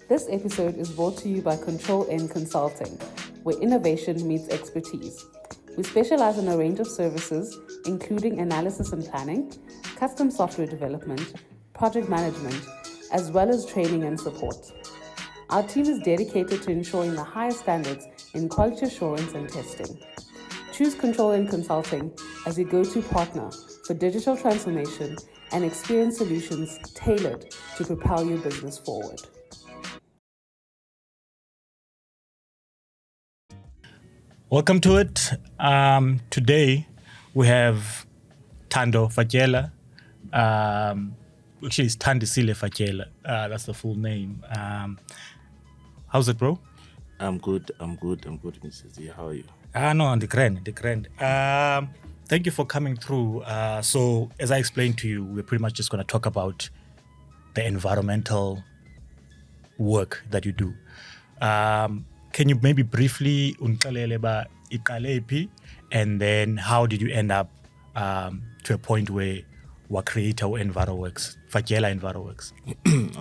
This episode is brought to you by Control N Consulting, where innovation meets expertise. We specialize in a range of services, including analysis and planning, custom software development, project management, as well as training and support. Our team is dedicated to ensuring the highest standards in quality assurance and testing. Choose Control N Consulting as your go-to partner for digital transformation and experience solutions tailored to propel your business forward. Welcome to it. Today we have Thando Fatyela. Actually, it's Thando Fatyela. That's the full name. How's it, bro? I'm good, Mrs. Z. How are you? No, the grand. Thank you for coming through. So, as I explained to you, we're pretty much just going to talk about the environmental work that you do. Can you maybe briefly unqalele ba iqale phi, and then how did you end up to a point where we create our EnviroWorks, Fatyela EnviroWorks?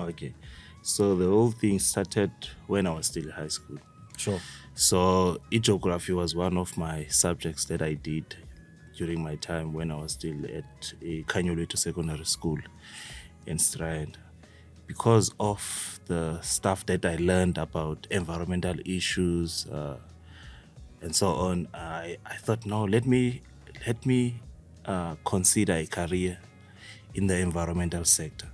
Okay. So the whole thing started when I was still in high school. Sure. So geography was one of my subjects that I did during my time when I was still at a Kanyolwetu Secondary School in Strand. Because of the stuff that I learned about environmental issues and so on, I thought, no, let me consider a career in the environmental sector.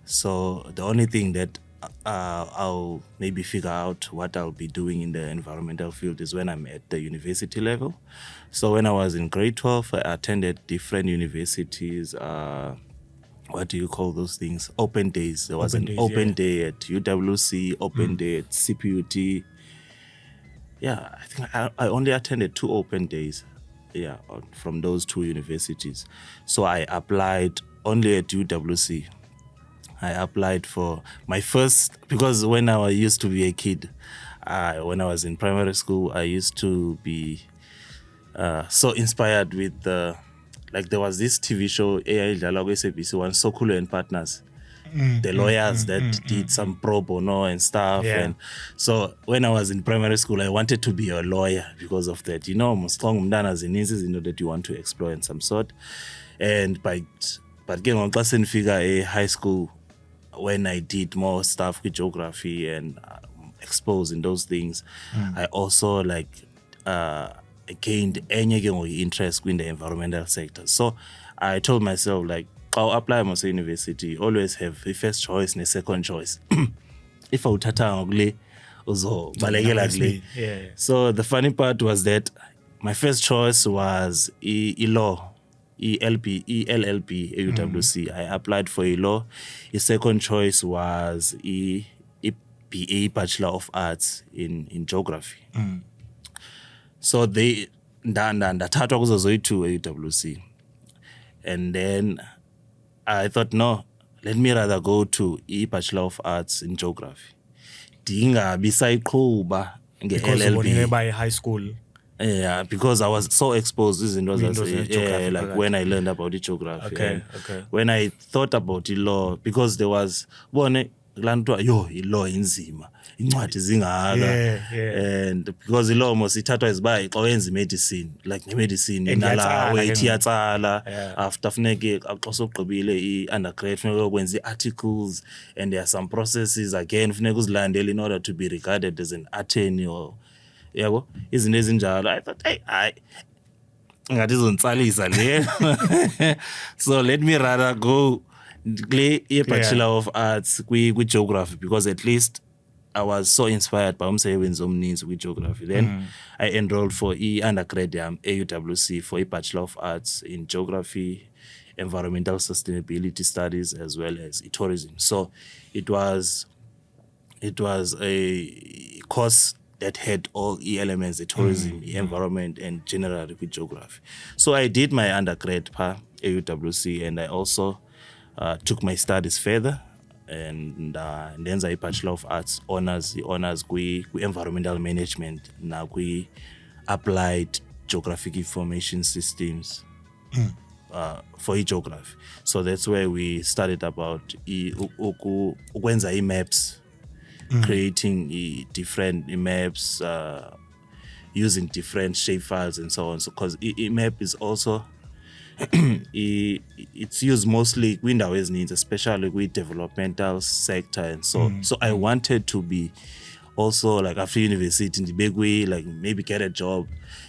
So the only thing that I'll maybe figure out what I'll be doing in the environmental field is when I'm at the university level. So when I was in grade 12, I attended different universities. What do you call those things? Open days. There was open day at UWC, open day at CPUT. Yeah, I think I only attended 2 open days. Yeah, from those 2 universities. So I applied only at UWC. I applied for my first, because when I used to be a kid, when I was in primary school, I used to be so inspired with there was this TV show, SABC One, Sokulu and Partners, the lawyers that did some pro bono and stuff. Yeah. And so when I was in primary school, I wanted to be a lawyer because of that. You know, strong mdanas in that you want to explore in some sort. And but getting on class and figure a high school, when I did more stuff with geography and exposed in those things, I also gained any interest in the environmental sector. So I told myself, I'll apply to university, always have a first choice and a second choice. If I would Yeah. So the funny part was that my first choice was law. ELLB, AUWC. I applied for law. The second choice was BA, Bachelor of Arts in Geography. So they ndathathwa kuzo zoyi-2 AUWC. And then I thought, no, let me rather go to Bachelor of Arts in Geography. Dingabi sayiqhuba nge-LLB. By high school. Yeah, because I was so exposed to geography, when I learned about the geography. Okay. When I thought about the law, because there was one law inzima, incwadi zingaka, and because the law must ithathwa isiba xa wenza medicine, medicine inala wait iyatsala, after funeke xa sogqibile i-undergrad funeka ukwenza articles, and there are some processes again funeka uzilandele in order to be regarded as an attorney or yabo izinto ezinjalo. I thought, hey, ngathi izonitsalisa le. So let me rather go a Bachelor of Arts with Geography, because at least I was so inspired by umsebenzi omninzi with Geography. Then I enrolled for undergrad AUWC for a Bachelor of Arts in Geography, Environmental Sustainability Studies, as well as tourism. So it was a course that had all elements, the tourism, the environment, and generally with geography. So I did my undergrad AUWC, and I also took my studies further, and then I Bachelor of Arts honors environmental management. Now we applied geographic information systems for geography. So that's where we started about ukwenza maps creating different maps, using different shape files and so on. So because map is also it's used mostly kwindawo ezininzi, especially kwi-developmental sector and so. So I wanted to be also like after university ndibe like maybe get a job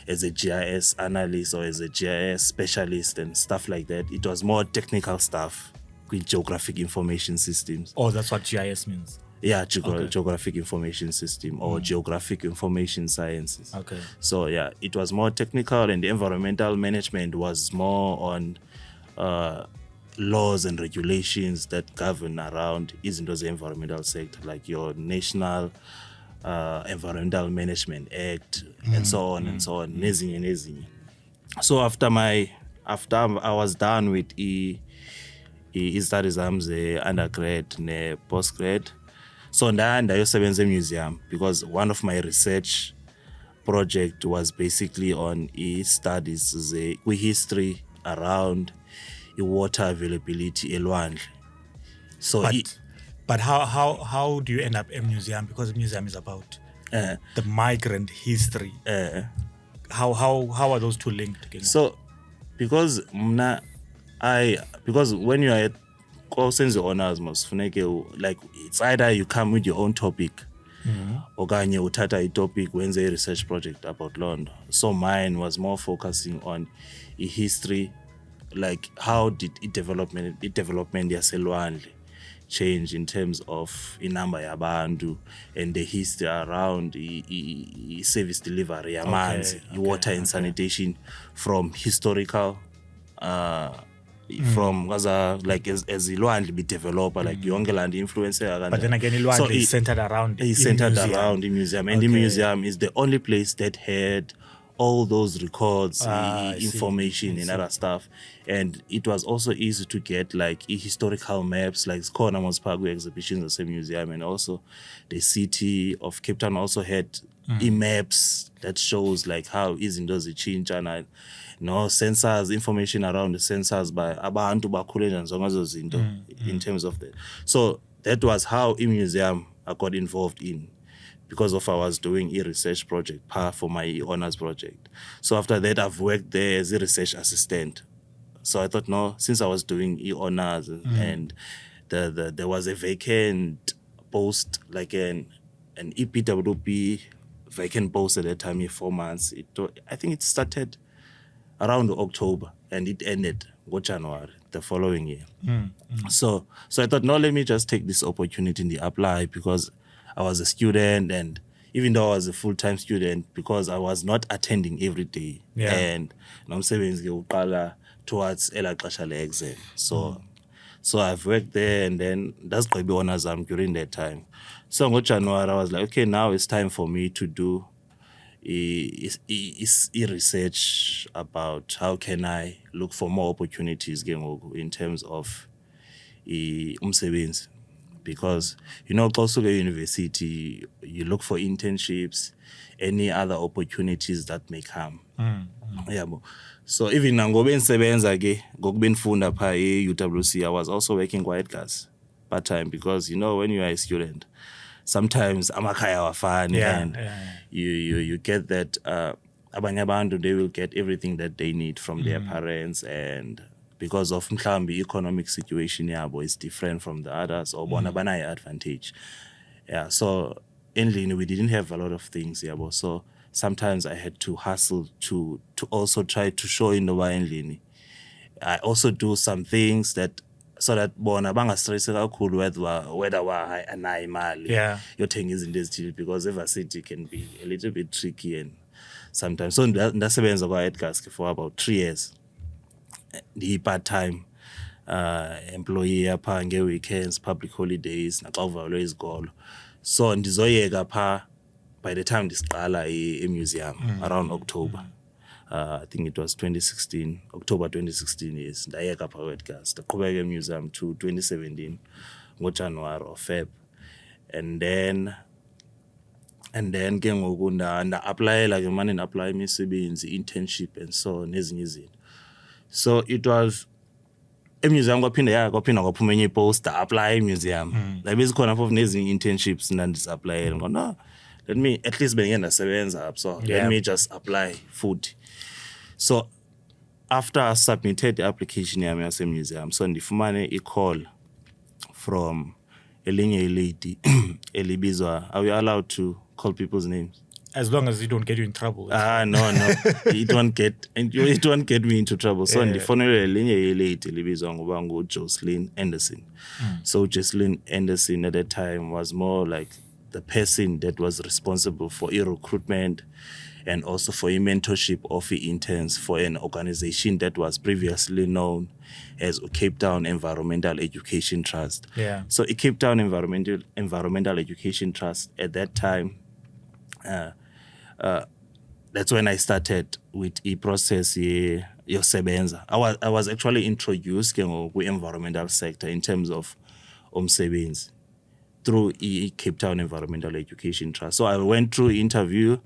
as a GIS analyst or as a GIS specialist and stuff like that. It was more technical stuff with geographic information systems. Oh, that's what GIS means. Yeah, geographic information system or geographic information sciences. Okay. So yeah, it was more technical, and the environmental management was more on laws and regulations that govern around izinto ze-environmental sector, like your National Environmental Management Act and so on and so on. Nezinye. So after I was done with studies undergrad ne postgrad, so ndayosebenza emuseum because one of my research project was basically on studies history around water availability elwandle. So but how do you end up in museum? Because the museum is about the migrant history. How are those two linked together? So because when you are at senze honors must like it's either you come with your own topic okanye uthatha i-topic wenze a research project about Londo. So mine was more focusing on history, like how did development yaselwandle change in terms of inamba yabantu and the history around service delivery yamanzi, water and sanitation from historical from like as ilwandle be developer, like yonke land influence. But then again, ilwandle is centered around the museum, and the museum is the only place that had all those records, information and other stuff. And it was also easy to get like historical maps, like Skona Mospagu exhibitions at the same museum, and also the city of Cape Town also had maps that shows like how izinto zichinja, sensors, information around the sensors by abantu bakhule njani zonke zinto in terms of that. So that was how museum I got involved in, because of I was doing a research project for my honors project. So after that, I've worked there as a research assistant. So I thought, no, since I was doing honors and there was a vacant post, like an EPWP vacant post at that time, 4 months. I think it started around October and it ended January the following year. So I thought, no, let me just take this opportunity and apply, because I was a student, and even though I was a full-time student, because I was not attending every day, and nomsebenzi uqala towards elaxesha le-exam. So I've worked there, and then that's going to be honors during that time. So in January, I was like, okay, now it's time for me to do research about how can I look for more opportunities in terms of umsebenzi. Because also at university, you look for internships, any other opportunities that may come. So even ngobe ngisebenza ke ngokuba ngifunda pha UWC, I was also working quiet gas part time, because when you are a student, sometimes amakhaya awafani, and you get that abanye abantu, they will get everything that they need from their parents, and because of mhlambi economic situation yabo is different from the others, or bona banayo advantage. So endlini we didn't have a lot of things yabo, so sometimes I had to hustle to also try to show endlini. I also do some things that so that bona bangastress kakhulu whether anayo imali yothenga izinto ezithile, because varsity can be a little bit tricky and sometimes. So ndasebenza kwa Edgar's for about 3 years. The part-time employee apha nge-weekends, public holidays, naxa uvalwe izikolo. So ndizoyeka pha by the time ndisiqala museum around October. I think it was October 2016, yes. Ndayeka pha Edgar's, ndaqhubeka museum to 2017 ngoJanuary or Feb. And then ke ngoku nda-applyela ke mane nda-apply imisebenzi, internship and so nezinye izinto. So it was emuseum kwaphinda kwaphuma enye iposter apply emuseum like bezikhona phofu nezinye internships ndandizaplayela ngo no let me at least bengeke ndasebenza up so let me just apply futhi. So after I submitted the application yami yasemuseum so ndifumane i-call from elinye ilady elibizwa, are we allowed to call people's names? As long as you don't get you in trouble. No. it won't get me into trouble. So ndifonele elinye ilady elibizwa ngoba nguJocelyn Anderson. So Jocelyn Anderson at that time was more like the person that was responsible for recruitment and also for mentorship of interns for an organization that was previously known as Cape Town Environmental Education Trust. Yeah. So Cape Town Environmental Education Trust at that time, that's when I started with process yosebenza. I was actually introduced to the environmental sector in terms of umsebenzi through Cape Town Environmental Education Trust. So I went through interview,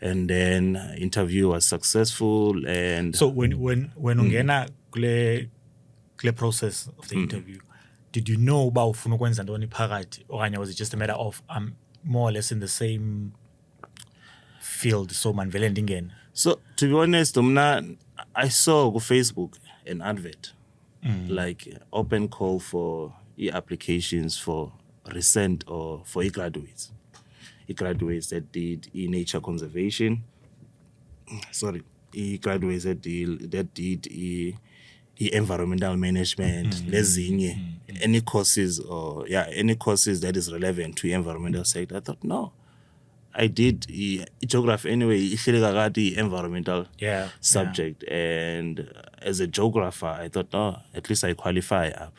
and then interview was successful. And so when ungena kule process of the interview, did you know about ufuna ukwenza ntoni phakathi, okanye was it just a matter of I'm more or less in the same field, so manvele ndingena? So to be honest, I saw on Facebook an advert like open call for applications for recent or for graduates that did nature conservation. Graduates that did environmental management, lezinye any courses that is relevant to environmental sector. I thought no, I did geography anyway. Ihlele environmental subject, and as a geographer, I thought no, at least I qualify up.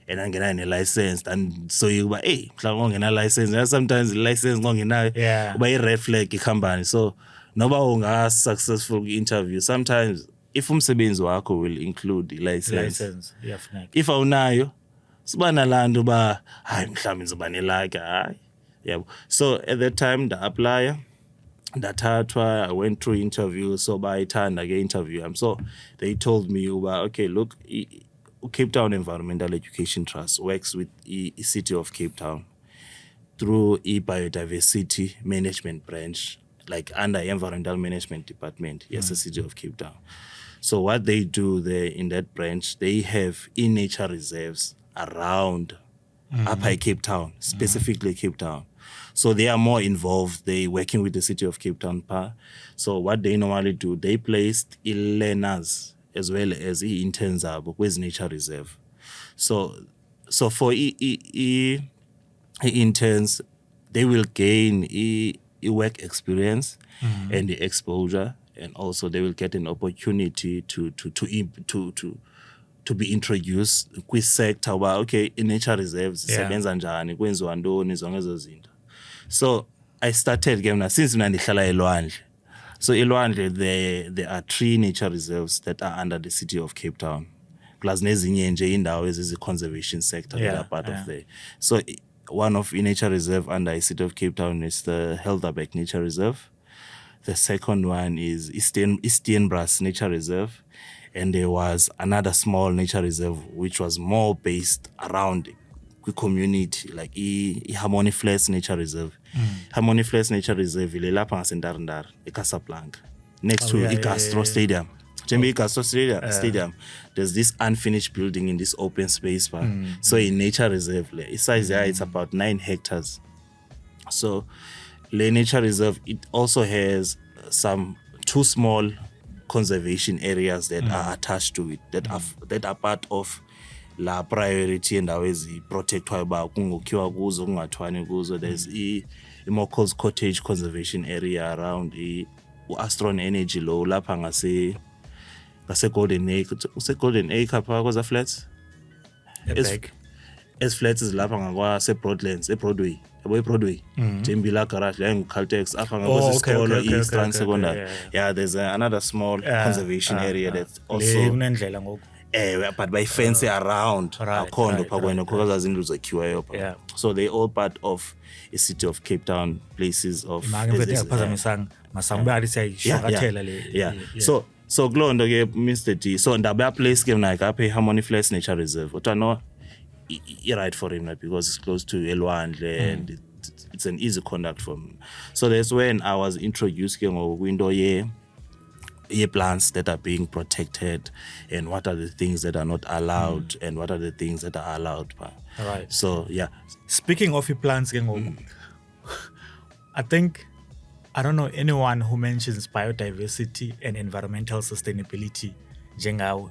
And I'm getting a license, and so you buy, hey, I'm getting a license. Sometimes the license long enough, buy a red flag company. So nobody has successful interview. Sometimes if umsebenzi wakho will include the license. If awunayo, sibana lando ba, hayi mhlawumbe ngizoba nelike, hayi. Yeah. So at that time, the applier, ndathathwa, I went through interview. So by time I get interview, so they told me, okay, look. Cape Town Environmental Education Trust works with the City of Cape Town through Biodiversity Management Branch, like under Environmental Management Department, the City of Cape Town. So what they do there in that branch, they have nature reserves around Upper Cape Town, specifically Cape Town. So they are more involved. They working with the City of Cape Town. So what they normally do, they placed learners as well as interns with nature reserve. So for interns, they will gain work experience and the exposure, and also they will get an opportunity to be introduced kwi sector where okay in nature reserves sebenza njani kwenziwa ntoni zonke ezo zinto. So I started game since mina ndihlala elwandle. So elwandle there are 3 nature reserves that are under the City of Cape Town. Plus nezinye nje indawo ezezi conservation sector that are part of there. So one of nature reserve under the City of Cape Town is the Helderberg Nature Reserve. The second one is Steenbras Nature Reserve. And there was another small nature reserve which was more based around the community, like Harmony Flats Nature Reserve. Harmony Flats Nature Reserve ile lapha ngasendarndar eCasablanca next to iGastro Stadium. Jembe iGastro Stadium, there's this unfinished building in this open space park. So in nature reserve, its size it's about 9 hectares. So the nature reserve, it also has some 2 small conservation areas that are attached to it, that are part of la priority endawo eziprotectwa ba kungokhiwa kuzo kungathwani kuzo. There's Imokos Cottage Conservation Area around Astron Energy Low lapha ngase Golden Acre pha kwaza flats as flats is lapha ngakwa se Broadlands eBroadway Broadway Jembila garage la nguCaltex apha ngakwa isikolo Eastern Secondary. There's another small conservation area that's also kunendlela ngoku but by fence around akhondo pha kwena khoza izindlu zakhiwayo pha. So they all part of a City of Cape Town places of masangbali sayishakathela le. So kulo ke Mr D, so ndabe place ke mna ke Harmony Flats Nature Reserve. But I know right for him, like, because it's close to Elwandle and it's an easy conduct from. So that's when I was introduced ke window plants that are being protected, and what are the things that are not allowed, and what are the things that are allowed. All right. So yeah. Speaking of your plants, I think I don't know anyone who mentions biodiversity and environmental sustainability. Jengawe.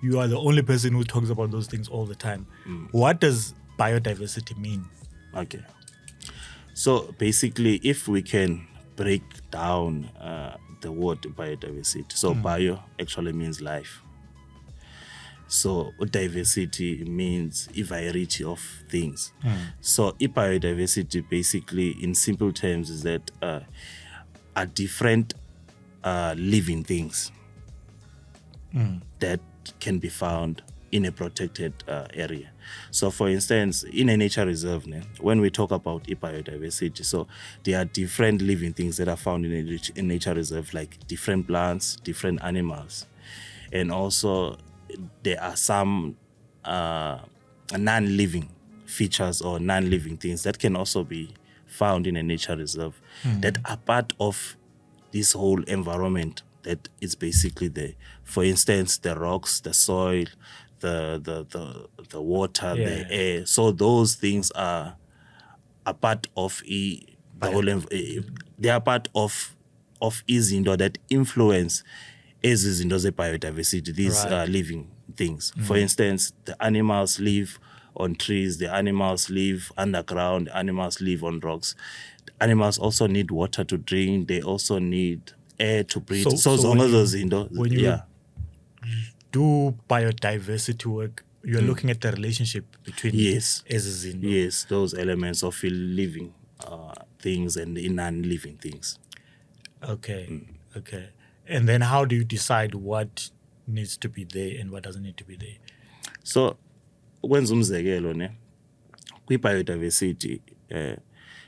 You are the only person who talks about those things all the time. What does biodiversity mean? Okay. So basically, if we can break down the word biodiversity, so bio actually means life. So diversity means a variety of things. So biodiversity basically, in simple terms, is that are different living things that can be found in a protected area. So for instance, in a nature reserve, when we talk about biodiversity, so there are different living things that are found in a nature reserve, like different plants, different animals. And also there are some non-living features or non-living things that can also be found in a nature reserve that are part of this whole environment that is basically there. For instance, the rocks, the soil, the water, the air. So those things are part of the whole. They are part of izinto that influence izinto ze-biodiversity, these living things. For instance, the animals live on trees, the animals live underground, the animals live on rocks. The animals also need water to drink. They also need air to breathe. So when you do biodiversity work, you're looking at the relationship between yes, those elements of living things and non-living things. Okay. And then how do you decide what needs to be there and what doesn't need to be there? So when umzekelo biodiversity,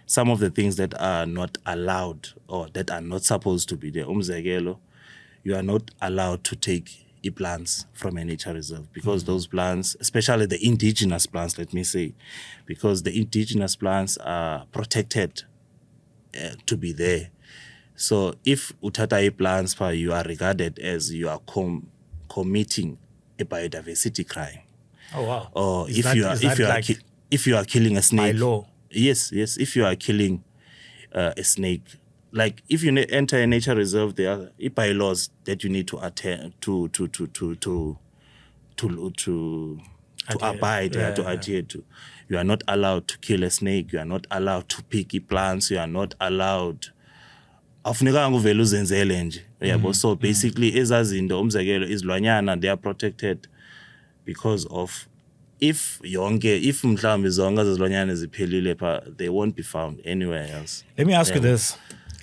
some of the things that are not allowed or that are not supposed to be there. Umzekelo, you are not allowed to take plants from a nature reserve because those plants, especially the indigenous plants, let me say, because the indigenous plants are protected to be there. So if utata plants, you are regarded as you are committing a biodiversity crime. Oh wow! Or if you are killing a snake. By law. Yes. If you are killing a snake, like if you enter a nature reserve, there are bylaws that you need to attend to adhere to. You are not allowed to kill a snake. You are not allowed to pick plants. You are not allowed. So basically, ezazinto umzekelo izilwanyana, they are protected because of if mhlambi zonke zezilwanyana ziphelile they won't be found anywhere else. Let me ask you this.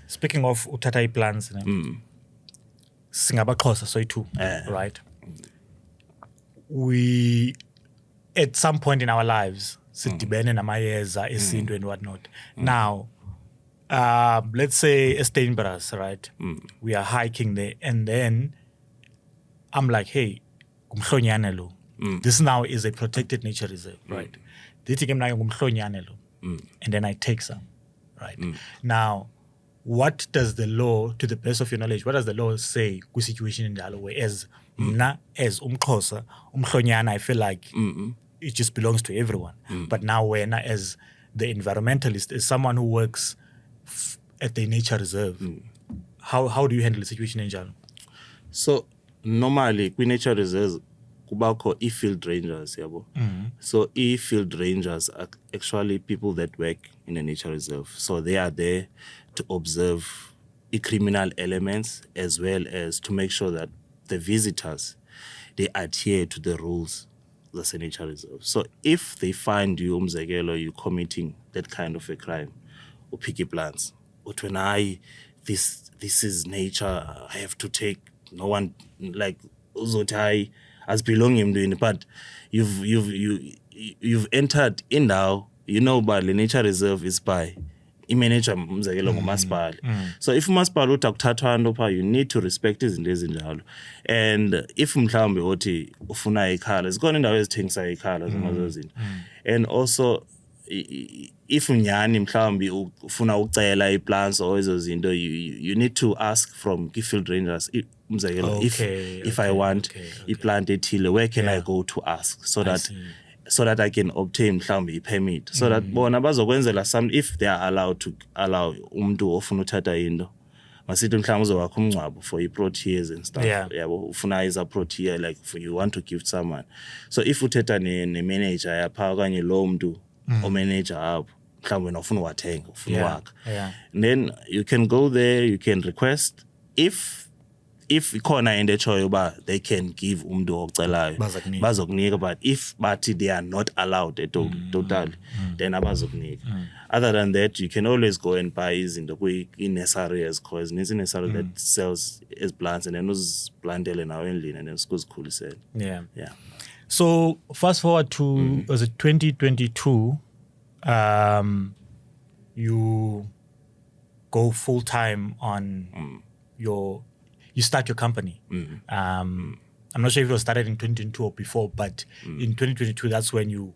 Speaking of utata plants, singabaXhosa soyithu, right? We at some point in our lives sidibene namayeza esintu and whatnot. Now, let's say Steinbras, right? We are hiking there, and then I'm like, hey, kumhlonyane lo. This now is a protected nature reserve, right? And then I take some, right? Now, what does the law, to the best of your knowledge, what does the law say ku situation in the way? As umXhosa, umhlonyana, I feel like it just belongs to everyone. But now when as the environmentalist, as someone who works at the nature reserve, how do you handle the situation in Jalo? So normally, with nature reserves, kubako field rangers, So field rangers are actually people that work in a nature reserve. So they are there to observe the criminal elements as well as to make sure that the visitors, they adhere to the rules that's a nature reserve. So if they find you, umzekelo, you committing that kind of a crime, or picky plants, or when this is nature, I have to take, no one like uzotai as belonging to it, but you've entered in now, but the nature reserve is by i-manager umzekelo ngumasipala. So if umasipala uthi akuthathwa nto phaa, you need to respect izinto ezinjalo. And if mhlawumbi uthi ufuna ikhala, zikhona indawo ezithengisa ikhala zomazo zinto. And also if nyani mhlawumbi ufuna ucela i-plants or ezo zinto, you need to ask from field rangers umzekelo, if I want i-plant ethile, where can I go to ask so that I can obtain mhlawumbi i-permit, so that bona bazokwenzela some, if they are allowed to allow umuntu ofuna uthatha into, masithi mhlawumbi uzowakha umngcwabo for i-proteas and stuff, yabo ufuna iza protea, like you want to give someone. So if uthetha ne-manager yapha okanye lo mntu o-manager apho, mhlawumbi wena ufuna uwathenga, ufuna uwakha, then you can go there, you can request. If ikhona into etshoyo uba they can give umuntu ocelayo bazokunika, but if bathi they are not allowed at all, totally, then abazokunika. Other than that, you can always go and buy izinto kwi-nursery ezikho, ezininzi i-nursery that sells as plants, and then uziplantele nawe endlini and then sikuzikhulisele. Yeah. So fast forward to was it 2022, you go full time on you start your company. I'm not sure if it was started in 2022 or before, but in 2022, that's when you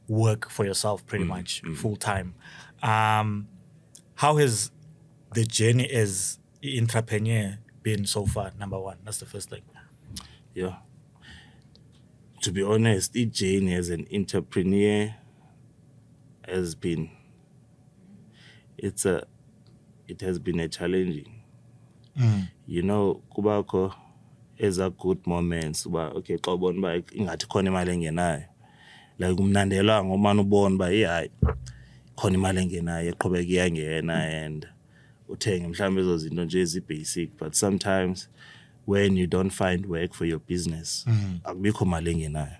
work for yourself pretty much full time. How has the journey as an entrepreneur been so far? Number one, that's the first thing. Yeah. To be honest, the journey as an entrepreneur has been, it has been a challenging. You know, kubakho eza good moments uba okay xa ubona uba ingathi khona imali engenayo, like umnandelwa ngomane ubona uba hayi khona imali engenayo eqhubeka iyangena, and uthenge mhlawumbe ezo zinto nje ezi-basic, but sometimes when you don't find work for your business, akubikho mali engenayo,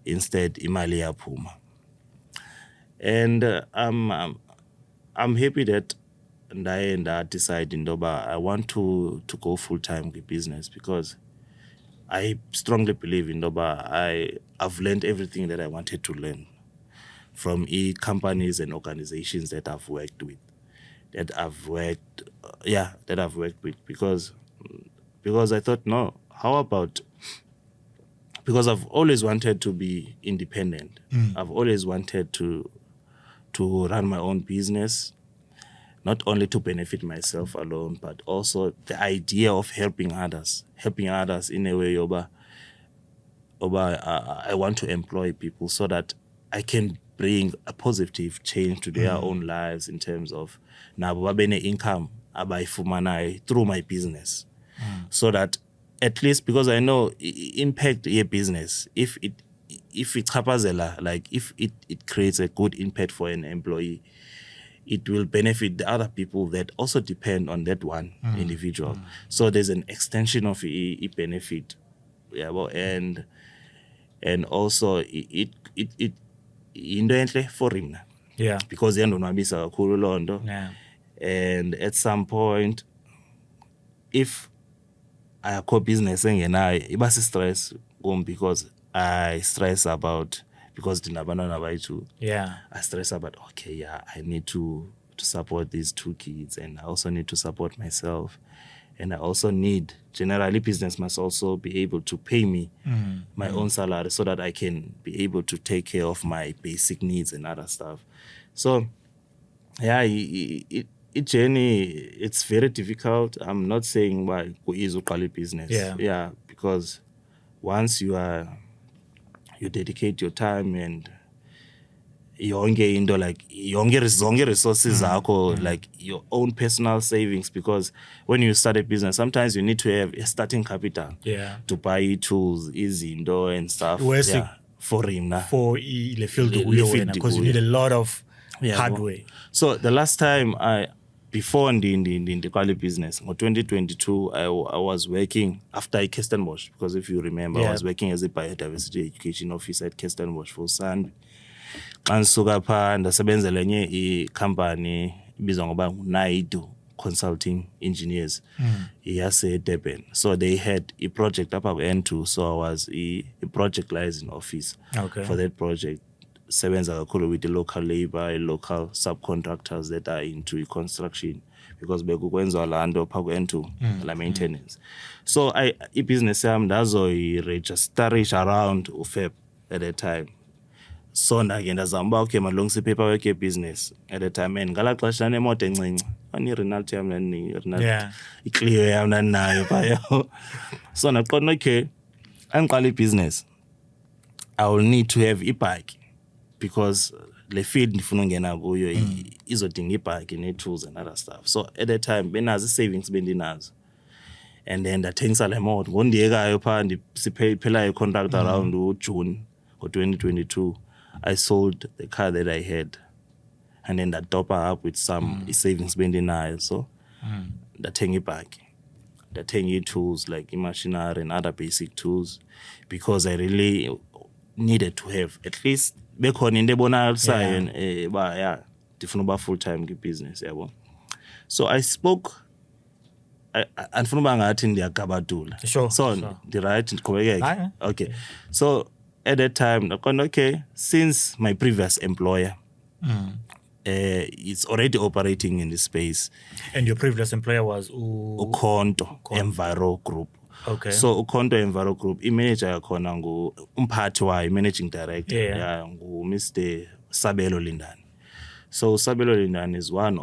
instead imali iyaphuma. And I'm happy that I decided indoba I want to go full time with business, because I strongly believe indoba I've learned everything that I wanted to learn from companies and organizations that I've worked with, because I thought, no, how about, because I've always wanted to be independent. I've always wanted to run my own business, not only to benefit myself alone, but also the idea of helping others in a way, I want to employ people so that I can bring a positive change to their own lives in terms of nabo babene income abayifumanayo through my business. So that at least, because I know impact a business, if it chaphazela, like if it creates a good impact for an employee, it will benefit the other people that also depend on that one individual. So there's an extension of a benefit, and also it into enhle for him, because iyandonwabisa kakhulu loo nto. And at some point, if ayakho business engenayo, iba si-stress because I stress about, because ndinabantwana abayi-2. I stress about, okay, I need to support these 2 kids, and I also need to support myself, and I also need, generally business must also be able to pay me my own salary, so that I can be able to take care of my basic needs and other stuff. So it journey, it's very difficult. I'm not saying why go easy to business. Because once you dedicate your time and yonke into, like zonke resources zakho, like your own personal savings, because when you start a business, sometimes you need to have a starting capital to buy tools, izinto and stuff. For him for the field, because you need a lot of hardware. So the last time before in the business, in 2022, I was working after Kirstenbosch, because if you remember, I was working as a biodiversity education officer at Kirstenbosch for Sun. And suka pha ndasebenzela enye i-company ibizwa ngoba Naidu Consulting Engineers yase-Durban. So they had a project up at N2, so I was a project liaison office for that project. sebenza kakhulu with the local labor, local subcontractors that are into construction, because bekukwenziwa laa nto phaa ku-N2 la maintenance. So i-business yam ndazoyiregistarisha around uFeb at that time. So ndake ndazama uba okay malungisa i-paperwork ye-business at that time, and ngalaa xesha ndanemoto encinci, i-Renault yam i-Clio yam ndandinayo phaa. So ndaqonda okay, andiqala i-business I will need to have ibhaki, because le field ndifuna ungena kuyo izodinga ibhaki nee-tools and other stuff. So at that time benazo i-savings bendinazo, and then ndathengisa le moto ngondiyekayo phaa siphela i-contract around uJune ngo-2022. I sold the car that I had, and then that top up with some savings bendinayo. So ndathenga ibhaki, ndathenga ii-tools like machinery and other basic tools, because I really needed to have at least bekhona into ebonakalisayo uba yeah ndifuna uba full time kwi-business yabo. So I spoke, andifuna uba ngathi ndiyagabadula. So ndirayithi ndiqhubekeke? Okay. So at that time ndaqonda okay, since my previous employer it's already operating in this space. And your previous employer was Ukhonto Enviro Group. Okay. So Ukhonto Enviro Group, i-manager yakhona umphathi wayo, managing director, Mr. Sabelo Lindani. So Sabelo Lindani is one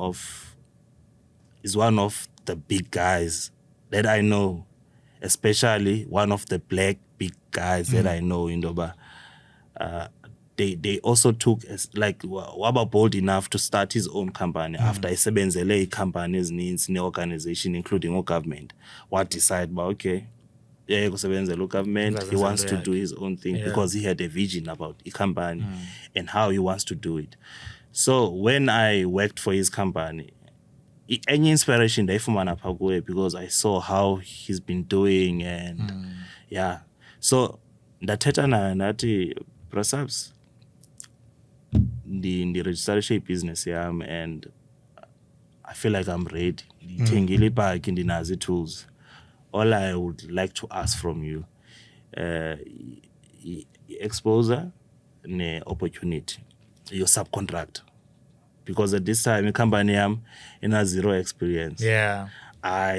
of the big guys that I know, especially one of the black big guys that I know in Doba. They also took waba bold enough to start his own company after esebenzele companies needs ne organization including government. What decide about okay, kusebenzela government, he wants to do his own thing because he had a vision about a company and how he wants to do it. So when I worked for his company, any inspiration ndayifumana phaa kuye, because I saw how he's been doing and so ndathetha naye ndathi perhaps ndiregistarishe i-business yam and I feel like I'm ready. Ndithengile ibhaki, ndinazo ii-tools. All I would like to ask from you exposure ne-opportunity, your subcontractor, because at this time i-company yam ina zero experience.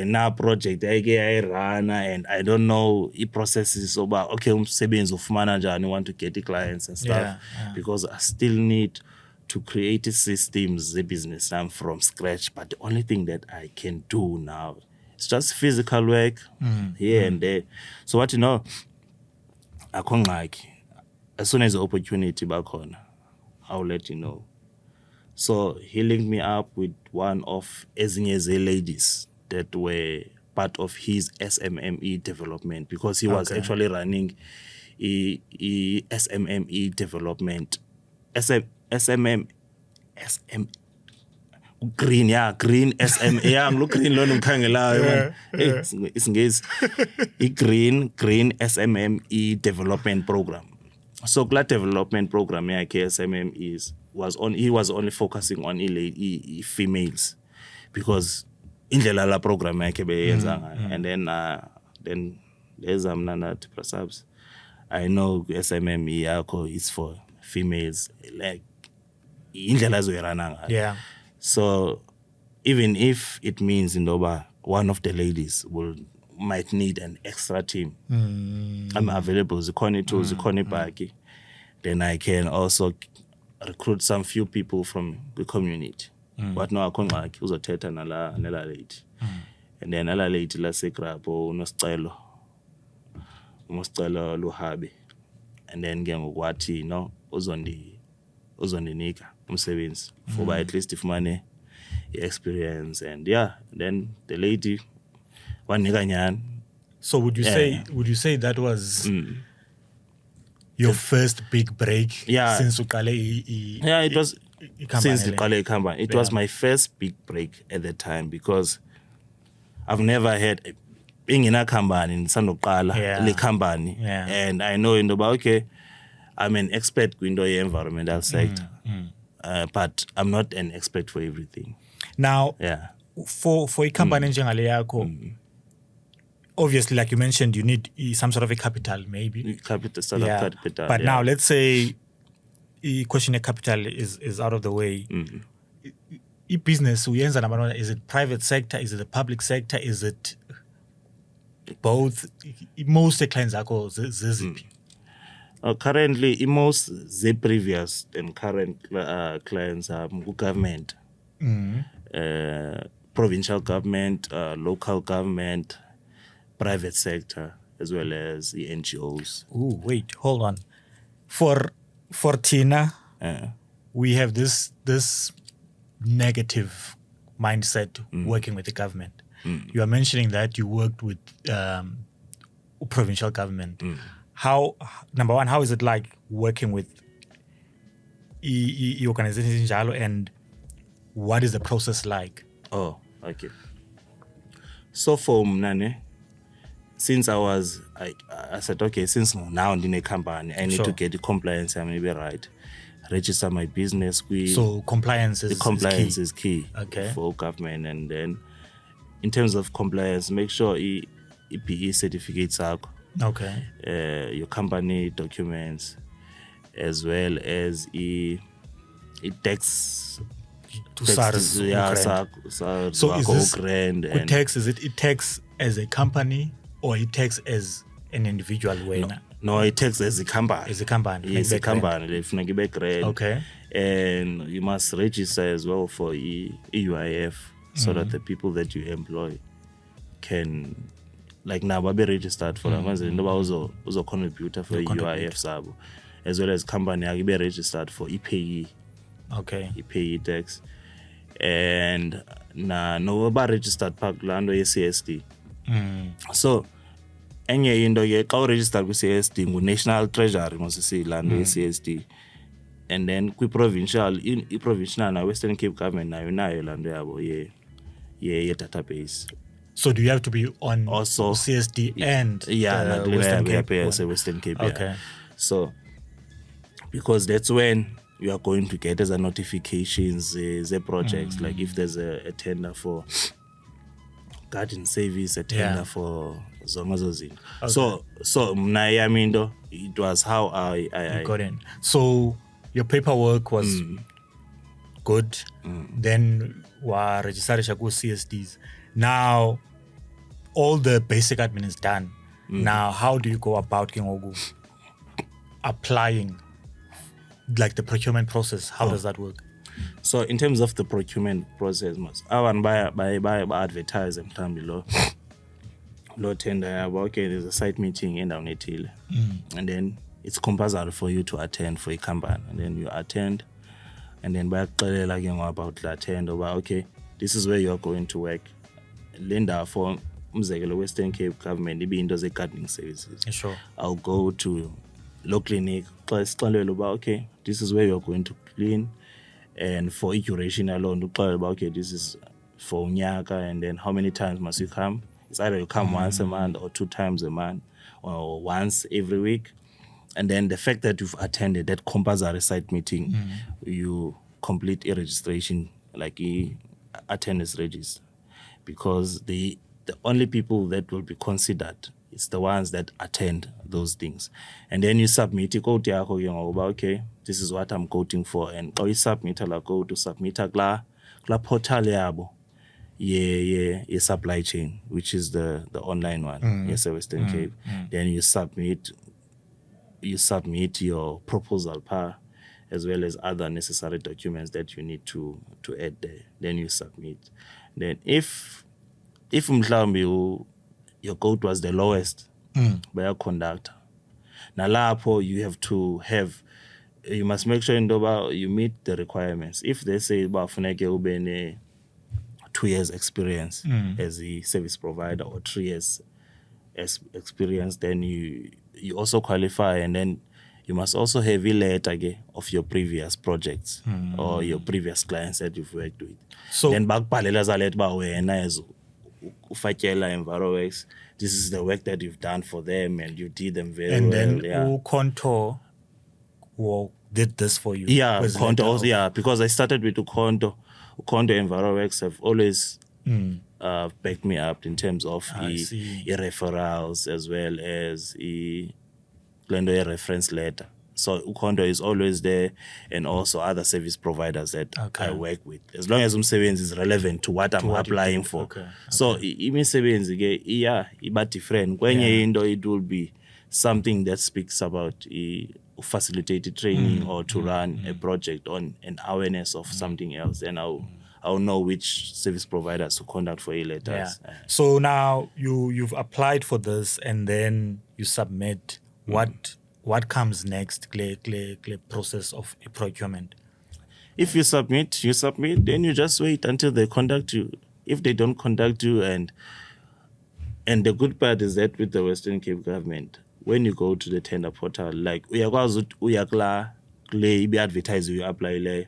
Na project ayike ayirana and I don't know i-processes oba okay umsebenzi ufumana njani, want to get clients and stuff, because I still need to create systems ze-business from scratch. But the only thing that I can do now is just physical work here and there. So what akho ngxaki, as soon as the opportunity bakhona I'll let you know. So he linked me up with one of ezinye ze-ladies that were part of his SMME development, because he was actually running SMME development. Green SM look green lo nomkhangelayo isingezi green SMME development program. So that development program yakhe SMME he was only focusing on females, because indlela la program yakhe beyenza ngayo. And then there's nathi perhaps I know SMME yakho is for females, like indlela zoyirana ngayo. So even if it means Ndoba, one of the ladies might need an extra team, I'm available. Zikoni tools, Zikoni baki. Then I can also recruit some few people from the community. But no, akho ngxaki uzothetha nala lady. And then nala lady la sekrabo unosicelo luhabe. And then ke ngokwathi uzondinika umsebenzi for at least ifumane experience. And then the lady wanika nyani. So would you say that was your first big break since uqale it was since uqale company. It was my first big break at the time, because I've never had being in a company in Sandoqala le company, and I know okay, I'm an expert in the environmental sector, but I'm not an expert for everything. Now, for a company njengale yakho, obviously, like you mentioned, you need some sort of a capital, maybe. Capital. But now, let's say question capital is out of the way. Business uyenza nabantwana, is it private sector, is it the public sector, is it both? Most clients zakho zeziphi? Currently, most the previous and current clients are government, provincial government, local government, private sector, as well as the NGOs. Ooh, wait, hold on. For Tina, we have this negative mindset working with the government. You are mentioning that you worked with provincial government. How, number one, how is it like working with organizations, and what is the process like? Oh, okay. So for Mnane, since I said, okay, since now I'm in a company, I need to get the compliance, I may be right. Register my business. So compliance is key okay. for government. And then in terms of compliance, make sure EPE certificates are okay. Your company documents, as well as tax to SARS. So is this tax? Is it tax as a company or it tax as an individual way? No, it tax as a company. As a company. It's a company. Okay. And you must register as well for EUIF so that the people that you employ can, like now, be registered for them. Also contributor for EUIF sabo, as well as company be registered for EPE. Okay. EPE tax. And no ba registered pakulando ye-CSD. So enye into ke xa registered ku-CSD ngu-National Treasury mosisiyilando ye-CSD, and then kwi-provincial i-provincial na Western Cape government nayo lando yabo ye-database. So do you have to be on also CSD and Western Cape? Okay. Yeah. So because that's when you are going to get as a notifications the projects, like if there's a tender for garden service, a tender for zongozozi. Okay. So mna it was how I got in. So your paperwork was good. Then wa registered ku CSDs. Now all the basic admin is done. Now how do you go about applying, like the procurement process? How does that work? So in terms of the procurement process, awan by advertise mhlambi lo tender, okay, there's a site meeting in down ethile, and then it's compulsory for you to attend for a company, and then you attend, and then bayakuxelela ke about the attend over, okay, this is where you're going to work. Linda for umzekelo Western Cape government ibe into ze gardening services. Sure. I'll go to law clinic, okay, this is where you're going to clean, and for duration alone, okay, this is for unyaka, and then how many times must you come? It's either you come once a month or 2 times a month or once every week. And then the fact that you've attended that compulsory site meeting, you complete a registration, like attendance register, because the only people that will be considered is the ones that attend those things. And then you submit a code, okay, this is what I'm coding for, and you submit a code to submit a kla portal yabo ye supply chain, which is the online one, yes, Western Cape. Then you submit your proposal as well as other necessary documents that you need to add there. Then you submit. Then if mhlawumbi your code was the lowest by your conductor, nalapho you must make sure you meet the requirements. If they say bafuneke ube 2 years experience as a service provider or 3 years as experience, then you also qualify, and then you must also have a letter of your previous projects or your previous clients that you've worked with. So then bakubhalela za letter ba wena as Fatyela EnviroWorks, this is the work that you've done for them and you did them very well. And then Contour did this for you. Yeah, Contour also, yeah, because I started with Contour EnviroWorks have always backed me up in terms of referrals as well as a reference letter. So Ukondo is always there, and also other service providers that I work with. As long as umsebenzi is relevant to what I'm applying for. So imisebenzi ke iba different. Kwenye into it will be something that speaks about facilitated training or to run a project on an awareness of something else. Then I'll know which service providers to contact for letters. So now you've applied for this and then you submit. What comes next? Clear process of procurement. If you submit, then you just wait until they contact you. If they don't contact you, and the good part is that with the Western Cape government, when you go to the tender portal, like uyakla ibe advertise you apply le,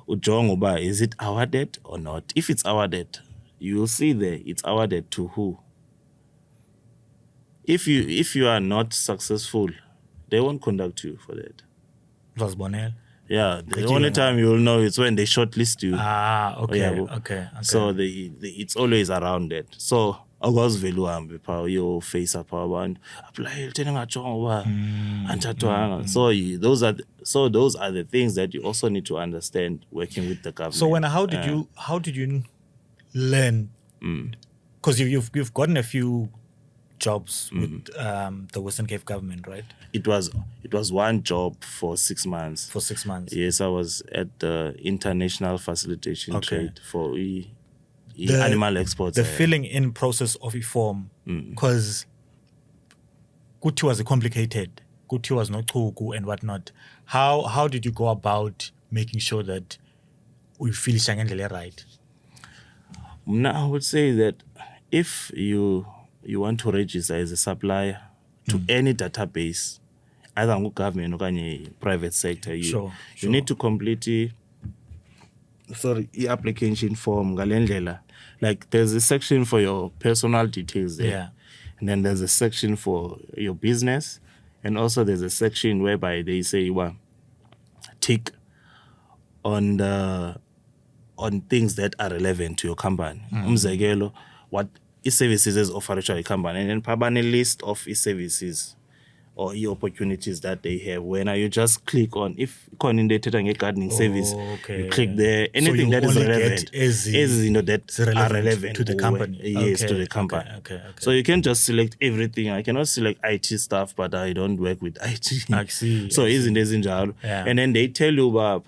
ujong uba is it awarded or not? If it's awarded, you will see there it's awarded to who. If you are not successful, they won't contact you for that. Was Bonel? Yeah, the only time you will know is when they shortlist you. Okay. So it's always around that. So I was value you face up and apply those are the things that you also need to understand working with the government. So how did you learn? Because you've gotten a few jobs with the Western Cape government, right? It was one job for 6 months. For 6 months. Yes, I was at the International Facilitation Trade for animal exports. The filling in process of a form, because Kuti was complicated. Kuti was not Kuku and whatnot. How did you go about making sure that we feel Shangendele right? Now, I would say that if you want to register as a supplier to any database, either government or any private sector, you need to complete the application form. Like there's a section for your personal details there, and then there's a section for your business, and also there's a section whereby they say tick on things that are relevant to your company. What services is offered to a company, and then probably a list of services or opportunities that they have. When you just click on, if candidated a gardening service, you click there. Anything that is relevant that are relevant to the company. Yes, to the company. Okay. So you can just select everything. I cannot select IT stuff, but I don't work with IT. I see. So and then they tell you about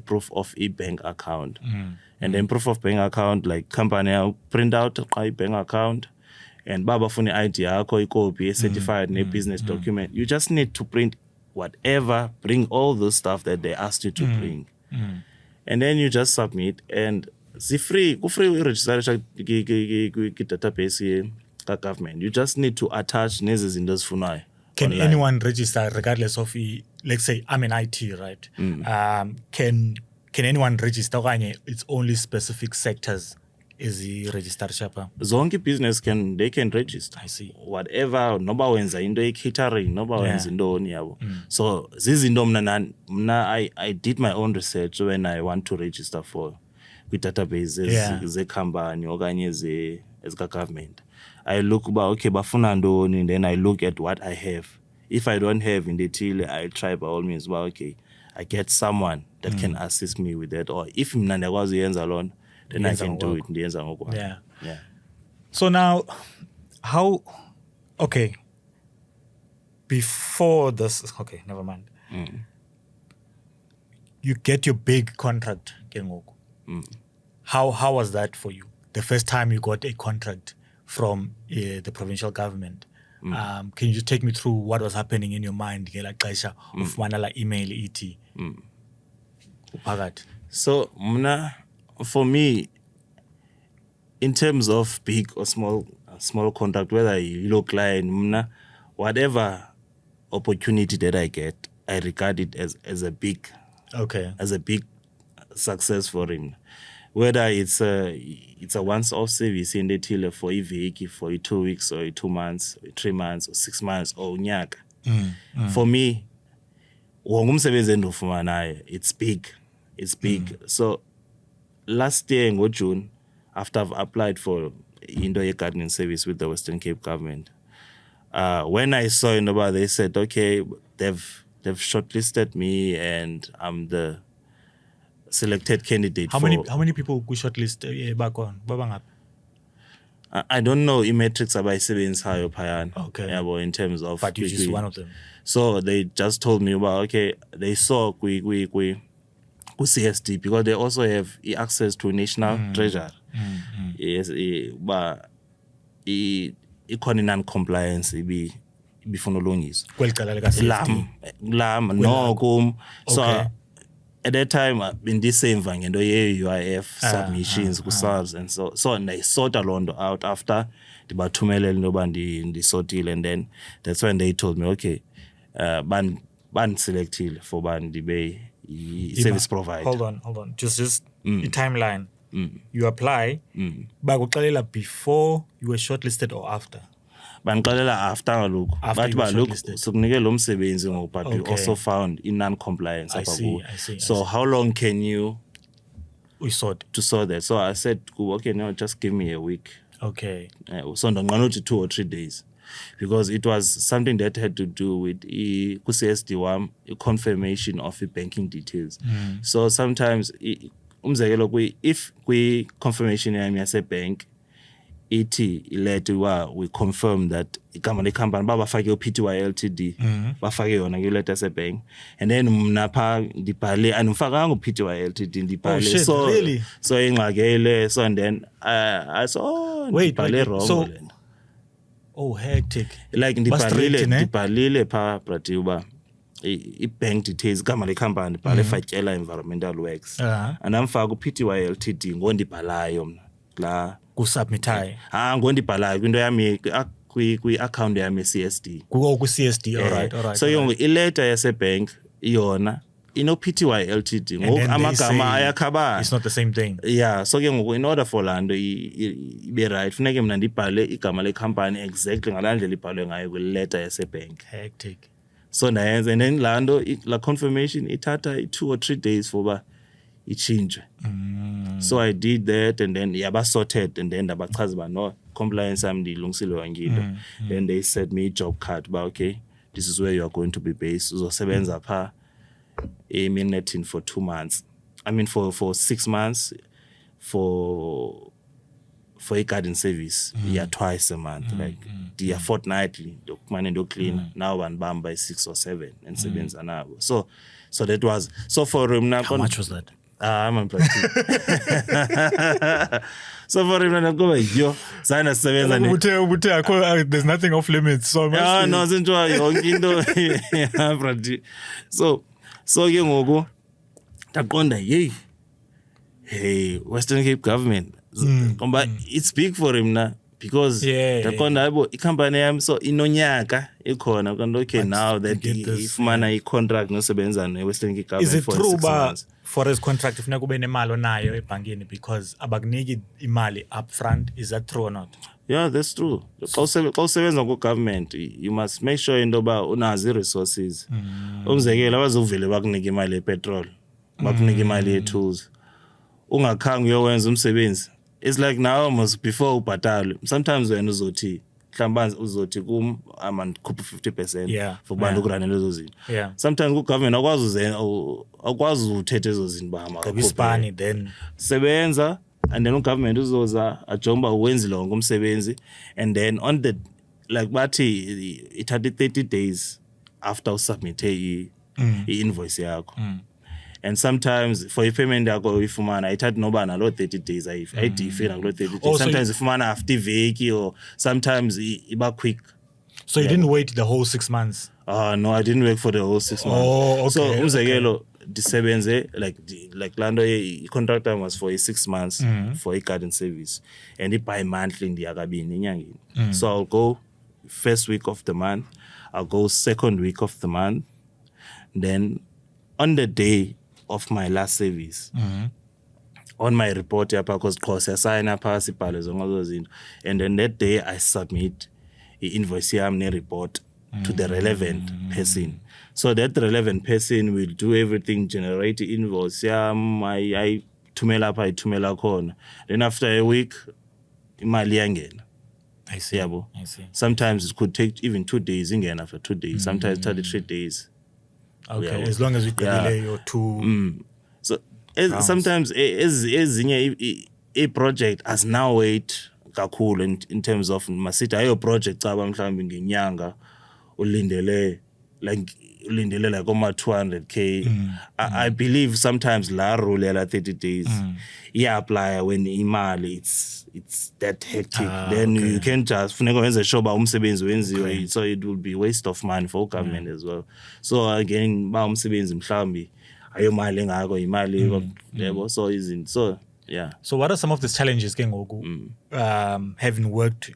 proof of a bank account. And then proof of bank account, like company print out a bank account, and baba funi ID yako ikopi certified business document. You just need to print whatever, bring all the stuff that they asked you to bring. And then you just submit, and it's free register database government. You just need to attach nezes in those funai. Can anyone register regardless of let's say I'm in IT, right? Can anyone register? It's only specific sectors is the registered shopper. Zonke business can register. I see. Whatever, noba wenza into catering, noba wenza indoni yabo. So zizinto mna I did my own research when I want to register for with databases ze company okanye ze government. I look about bafuna ndoni, and then I look at what I have. If I don't have in the Chile, I try by all means. I get someone that can assist me with that, or if mna was alone, then I can do it. Yeah. So now, before this, never mind. You get your big contract, How was that for you? The first time you got a contract from the provincial government. Can you just take me through what was happening in your mind? Email ET. So for me, in terms of big or small contract, whether you look client, whatever opportunity that I get, I regard it as a big success for him. Whether it's a once-off service in the till for a week, for 2 weeks, or 2 months, or 3 months, or 6 months, or nyaka. For me, it's big. It's big. So last year in June, after I've applied for indoor gardening service with the Western Cape government, when I saw Indoba, they said, okay, they've shortlisted me and I'm the selected candidate. How many people could shortlist back on? I don't know metrics abayisebenzisayo phayana. Okay. Yabo, in terms of, but you're just one of them. So they just told me about, okay, they saw CSD because they also have access to national treasure. Yes, but ikhona non-compliance ibifuna ulungiswa. Kweli cala lika CSD. Lam no kum. So Okay. at that time bendisemva ngento ye-UIF submissions ku-SARS and so ndayisota loo nto out after ndibathumelela into yoba ndisotile, and then that's when they told me, okay, bandiselectile for uba ndibe i-service provider. Hold on. Just the timeline. You apply, bakuxelela before you were shortlisted or after? Bandixelela after kaloku. After Bathi you were ba look shortlisted. sikunike lo msebenzi ngoku, but we Okay. also found in non-compliance. I apha see, kuwe. I see. So how long can you We sort. to sort that? So I said, okay, no, just give me a week. Okay. So ndonqena uthi 2 or 3 days, because it was something that had to do with ku-CSD wam confirmation of the banking details. So sometimes umzekelo if confirmation yami yasebank ithi ilete we confirm that igama lecompany babafake uPTY Ltd, bafake yona ngeleta yasebank, and then mna pha ndibhale andimfakanga uPTY Ltd, ndibhale. Oh, shit, so really? So ingxakele, so and then I saw ndibhale wrong. So, oh, hectic. Like Frustrating, ndibhalile pha brati uba i-bank details igama lecompany ndibhale Fatyela Environmental Works, andamfaka uPTY Ltd ngondibhalayo mna la Kusubmitayo. ngondibhalayo kwinto yami kwi-account yami ye-CSD. Ku-CSD, alright. So ileta yasebank yona ino-PTY Ltd, And ngoku then they amagama say ayakhabana. it's not the same thing. Yeah, so ke ngoku in order for laa nto ibe right funeke mna ndibhale igama lecompany exactly ngalaa ndlela ibhalwe ngayo kwileta yasebank. Hectic. So ndayenza, and then laa nto la confirmation ithatha 2 or 3 days for uba ichinjwe. So I did that, and then yaba sorted, and then ndabachaza uba no, compliance yam ndiyilungisile yonke into. Then they sent me a job card uba okay, this is where you are going to be based. Uzosebenza pha eMagnetin for 2 months. I mean for 6 months for a garden service. Yeah, twice a month. Like yeah, fortnightly dokumane ndoclean. Now bandibamba by 6 or 7 and sebenza nabo. So that was so for him now. How much was that? I'm a so for him now go yo sana sebenza There's nothing off limits. So no zinto yonke into brati. So ke ngoku ndaqonda hey Western Cape government ngoba it's big for him na, because ndaqonda yabo ikhampani yami so inonyaka ikhona kanti okay, now that ifumana i-contract nosebenza ne-Western Cape government. Is it for true 6 ba months. forest contract funeka ube nemali onayo ebhankini because abakuniki imali upfront? Is that true or not? Yeah, that's true. Xa usebenza ku-government you must make sure into yoba unazo ii-resources. Umzekelo abazuvele bakunike imali yepetrol, bakunike imali ye-tools, ungakhange uyowenza umsebenzi. It's like now must before ubhatalwe, sometimes wena uzothi mhlawumbi uzothi kum amandikhuphe 50% for bantu ukuranela ezo zinto. Sometimes ku-government akwazi uthetha ezo zinto uba Ispani then sebenza, and then ugovernment uzoza ajonge uba uwenzile wonke umsebenzi, and then on the like bathi ithatha 30 days after usubmithe i-invoice yakho. And sometimes for i-payment yakho uyifumana ayithathi noba naloo 30 days ayidifika nakuloo 30 days. Sometimes ifumana after iveki, or sometimes iba quick. So you didn't wait the whole 6 months? No, I didn't work for the whole 6 months. Oh, okay. So umzekelo ndisebenze like laa nto i-contract time was for 6 months for i-garden service, and i-bi-monthly ndiya kabini enyangeni. So I'll go first week of the month, I'll go second week of the month, then on the day of my last service, on my report yapha, because qho siyasayina pha sibhale zonke ezo zinto, and then that day I submit i-invoice yam ne-report to the relevant person. So that relevant person will do everything, generate i-invoice yam, ayithumela apha ayithumela khona, then after a week imali iyangena. I see. Yabo. I see. Sometimes it could take even 2 days, again after 2 days, sometimes 33 days. Okay, Yabo. as long as we delay your two. So rounds. sometimes a project as now wait kakhulu in terms of masithi ayo project caba mhlawumbe ngenyanga ulindele like oma 200k. I believe sometimes la rule yala 30 days apply when imali it's that hectic. Then okay. you can just funeka wenze sure ba umsebenzi wenziwe, so it will be waste of money for government as well. So again ba umsebenzi mhlawumbe ayo mali engako imali yabo, so isn't so yeah. So what are some of the challenges having worked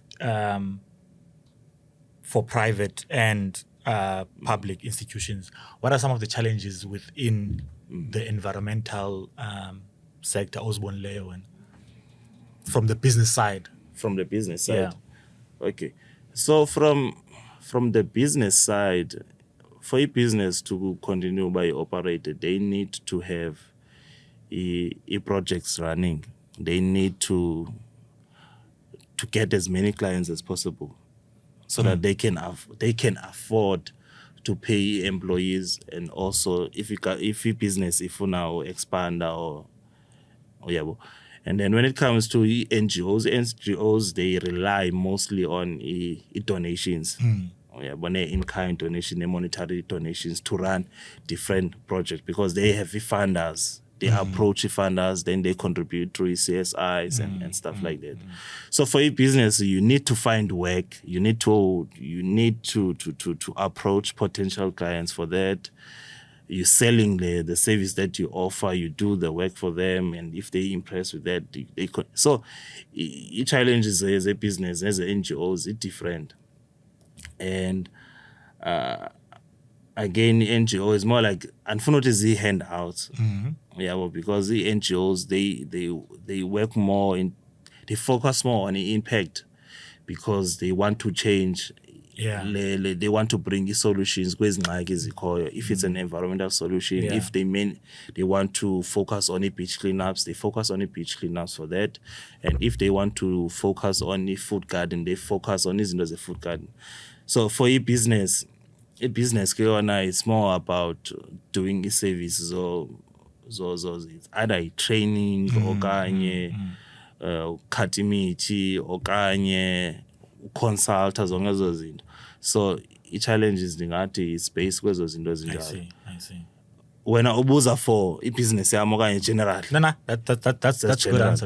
for private and public institutions? What are some of the challenges within the environmental sector, Osborne Leo, from the business side? From the business side, Yeah. Okay. So from the business side, for a business to continue by operated, they need to have a projects running. They need to get as many clients as possible, so that they can afford to pay employees, and also if a business if you now expand or yeah. And then when it comes to NGOs, they rely mostly on donations. When they in-kind donation, monetary donations to run different projects, because they have funders. They approach funders, then they contribute through CSIs and stuff like that. So for a business, you need to find work. You need to approach potential clients for that. You're selling the service that you offer. You do the work for them, and if they impress with that, so each challenge is as a business, as a NGOs, it's different. And again, NGO is more like, unfortunately, the handouts. Yeah, well, because the NGOs they work more they focus more on the impact, because they want to change. Yeah. They want to bring solutions. If it's an environmental solution, if they want to focus on the beach cleanups, they focus on the beach cleanups for that. And if they want to focus on the food garden, they focus on this as a food garden. So for a business it's more about doing a service, or it's either a training okanye ukhatha imithi okanye consulta zonke ezo zinto. So i-challenges ndingathi is based kwezo zinto ezinjalo. I see. Wena ubuza for i-business yami okanye general? No, that's a good answer.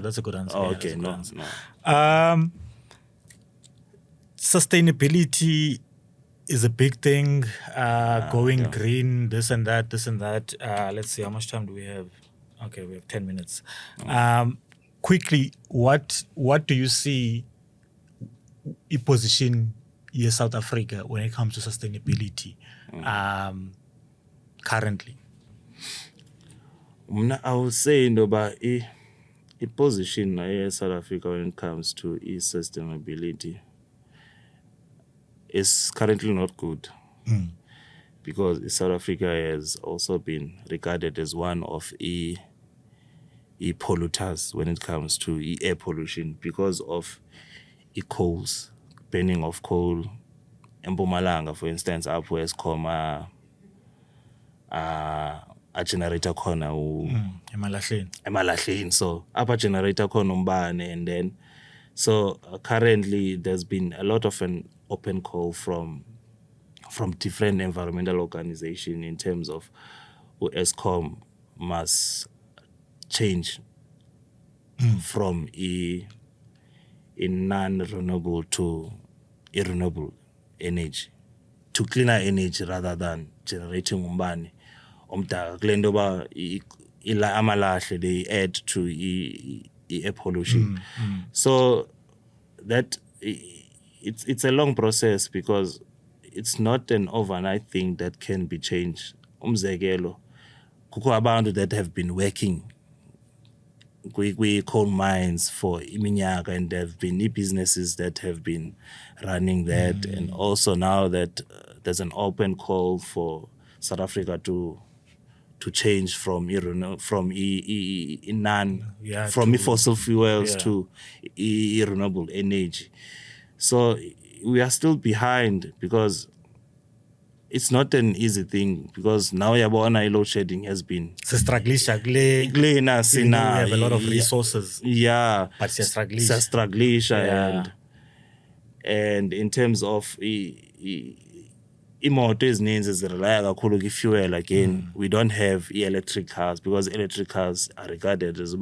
That's a good answer. Oh, okay, no. Sustainability is a big thing. Going green, this and that. Let's see, how much time do we have? Okay, we have 10 minutes. Quickly, what do you see a position in South Africa when it comes to sustainability currently? I would say a position in South Africa when it comes to sustainability is currently not good, because South Africa has also been regarded as one of polluters when it comes to air pollution, because of coals, burning of coal. Mpumalanga, for instance, up where Eskom a generator khona emalahleni, so upper generator khona umbane. And then so currently there's been a lot of an open call from different environmental organizations in terms of Eskom must change from a non-renewable to a renewable energy, to cleaner energy rather than generating umbane omdaka kule nto ba amalahle they add to air pollution. So that it's a long process, because it's not an overnight thing that can be changed. Umzekelo, kukho abantu that have been working coal mines for iminyaka, and there have been businesses that have been running that. And also now that there's an open call for South Africa to change from fossil fuels to renewable energy. So we are still behind because it's not an easy thing, because now yabona load shedding has been Sistraglisha, we have a lot of resources. Yeah, But siyastruglisha. siyastruglisha, and in terms of imoto ezininzi zirelaya kakhulu kwi-fuel again. We don't have electric cars, because electric cars are regarded as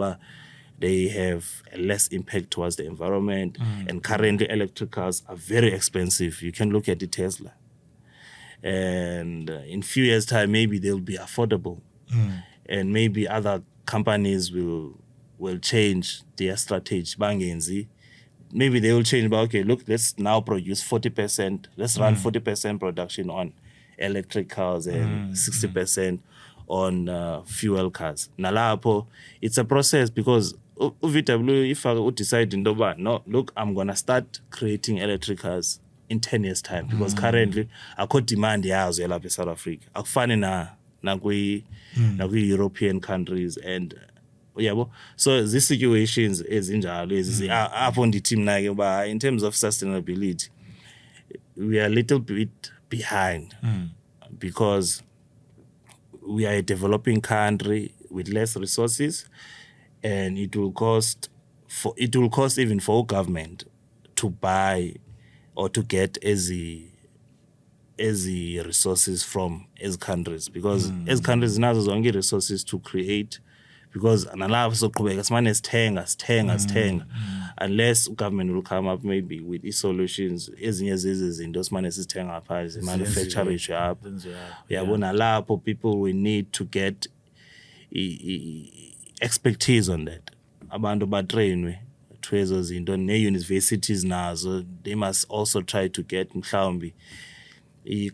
they have a less impact towards the environment. And currently electric cars are very expensive. You can look at the Tesla, and in few years time maybe they'll be affordable. And maybe other companies will change their strategy. Bangenzi, maybe they will change, but okay, look, let's now produce 40%. Let's run 40% production on electric cars and 60% on fuel cars. Nalapo, it's a process, because VW, if I would decide in Doba, no, look, I'm gonna start creating electric cars in 10 years time, because currently I could demand yazo lapha South Africa. Akufani na kwi European countries, and so these situations ezinjalo apho ndithi mna ke ba in terms of sustainability we are a little bit behind, because we are a developing country with less resources, and it will cost even for government to buy or to get as resources from as countries, because as countries nazo zonke resources to create, because nalapho soqhubeka simane sithenga unless government will come up maybe with solutions. Ezinye zezinto simane sithenga phansi manufacturing up yabona lapho people will need to get expertise on that. Abantu batrainwe to ezo zinto, ne-universities nazo they must also try to get mhlawumbi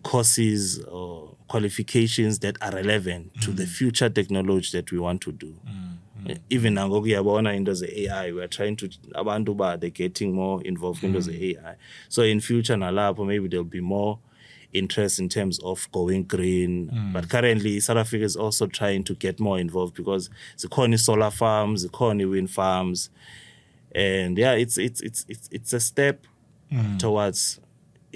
courses or qualifications that are relevant to the future technology that we want to do. Even now kuyabona into ze-AI, we are trying to abantu they're getting more involved into the AI. So in future nalapho maybe there'll be more interest in terms of going green. But currently South Africa is also trying to get more involved, because zikhona solar farms, zikhona wind farms, and it's a step towards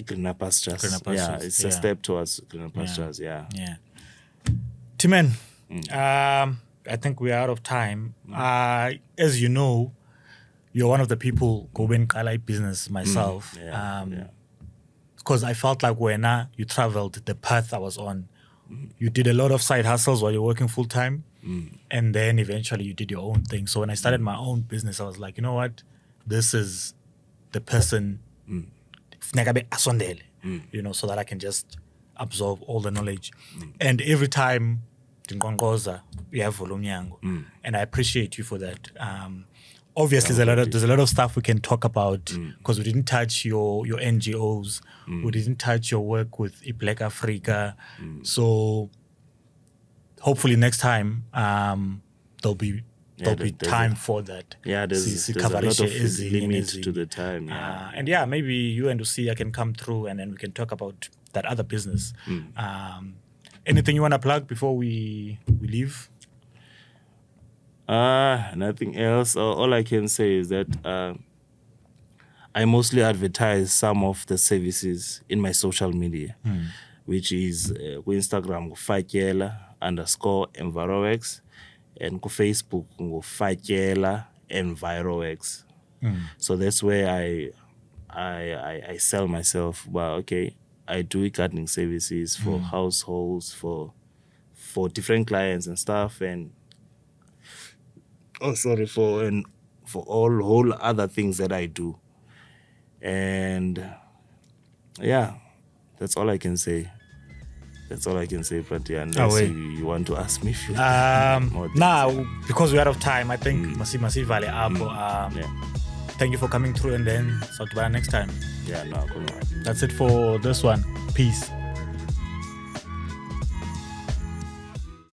greener pastures. Yeah, it's a step towards greener pastures. Yeah. Timen, I think we're out of time. As you know, you're one of the people going Kalai business myself. Because I felt like when you traveled the path I was on, you did a lot of side hustles while you're working full time, and then eventually you did your own thing. So when I started my own business, I was like, you know what, this is the person. So that I can just absorb all the knowledge. And every time we have Volumyango, and I appreciate you for that. Obviously, there's a lot of stuff we can talk about, because we didn't touch your NGOs, we didn't touch your work with Black Africa. So hopefully next time there'll be time for that. Yeah, there's a lot of limit to the time. And maybe you and Lucia can come through, and then we can talk about that other business. Anything you want to plug before we leave? Nothing else. All I can say is that I mostly advertise some of the services in my social media, which is Instagram Fatyela_EnviroX, and Facebook Fatyela EnviroX. So that's where I sell myself. Well, okay, I do gardening services for households, for different clients and stuff, and for all whole other things that I do. And that's all I can say. But unless you want to ask me if you now, because we're out of time, I think Masi Valley Apo. Thank you for coming through, and then talk to you next time. Cool. That's it for this one. Peace.